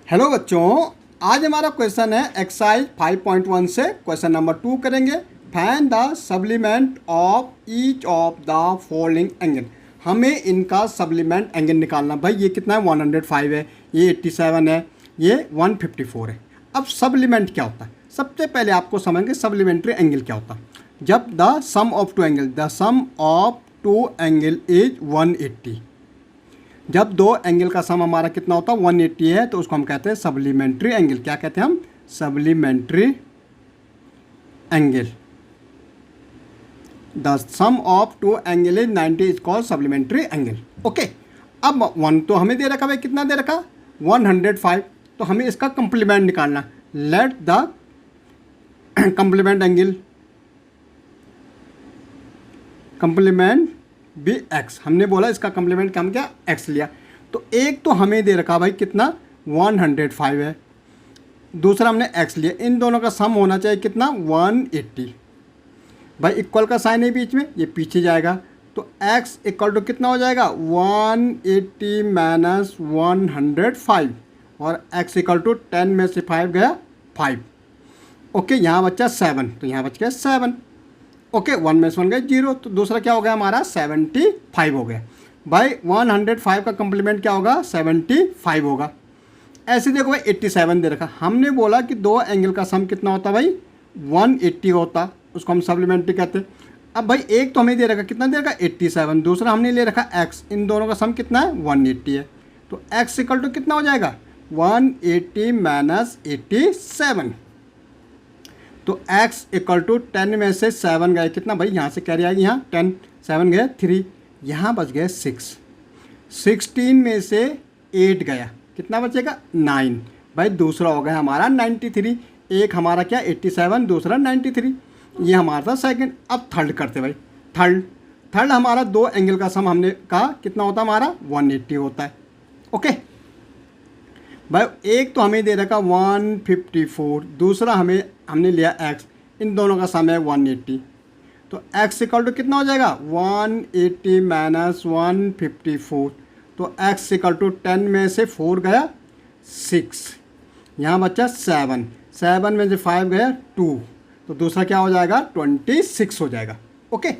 Hello बच्चों, आज हमारा क्वेश्चन है एक्सरसाइज 5.1 से क्वेश्चन नंबर 2 करेंगे। Find the supplement of each of the following angle. हमें इनका सप्लीमेंट एंगल निकालना। भाई ये कितना है, 105 है, ये 87 है, ये 154 है। अब सप्लीमेंट क्या होता है? सबसे पहले आपको समझेंगे सप्लीमेंट्री एंगल क्या होता है। जब the sum of two angle, the sum of two angle is 180। जब दो एंगल का सम हमारा कितना होता है, 180 है, तो उसको हम कहते हैं सप्लीमेंट्री एंगल। क्या कहते हैं हम? Supplementary angle. The sum of two angle is 90 is called supplementary angle. Okay, अब वन तो हमें दे रखा, भाई कितना दे रखा, 105। तो हमें इसका कंप्लीमेंट निकालना। Let the complement angle, complement be x. हमने बोला इसका कंप्लीमेंट का हम क्या, एक्स लिया। तो एक तो हमें दे रखा भाई कितना, 105 है, दूसरा हमने एक्स लिया। इन दोनों का सम होना चाहिए कितना, 180। भाई इक्वल का साइन है बीच में, ये पीछे जाएगा, तो एक्स इक्वल टू कितना हो जाएगा, 180 माइनस 105, और एक्स इक्वल टू 10 में से 5 गया 5। ओके, यहाँ बचा 7, तो यहाँ बच गया 7। ओके, 1 में से 1 गए 0, तो दूसरा क्या हो गया हमारा, 75 हो गया। भाई 105 का कंप्लीमेंट क्या होगा, 75 होगा। ऐसे देखो भाई 87 दे रखा। हमने बोला कि दो एंगल का सम कितना होता भाई, 180 होता, उसको हम सप्लीमेंट्री कहते हैं। अब भाई एक तो हमें दे रखा, कितना दे रखा, 87, दूसरा हमने ले रखा एक्स। इन दोनों का सम कितना है, 180 है, तो एक्स इक्वल टू कितना हो जाएगा, 180 माइनस 87। तो x इक्वल टू 10 में से 7 गए, कितना भाई, यहाँ से कैरी आएगी, यहाँ 10, 7 गए 3, यहाँ बच गए 6। 16 में से 8 गया, कितना बचेगा, 9। भाई दूसरा हो गया हमारा 93। एक हमारा क्या, 87, दूसरा 93, ये हमारा था सेकंड। अब थर्ड करते भाई, थर्ड हमारा दो एंगल का सम हमने कहा कितना होता है हमारा, 180 होता है। ओके भाई, एक तो हमें दे रखा 154, दूसरा हमने लिया x। इन दोनों का सम है 180, तो x इक्वल टू कितना हो जाएगा, 180 माइनस 154, तो x इक्वल टू 10 में से 4 गया 6, यहाँ बचा 7, 7 में से 5 गया 2, तो दूसरा क्या हो जाएगा, 26 हो जाएगा। ओके।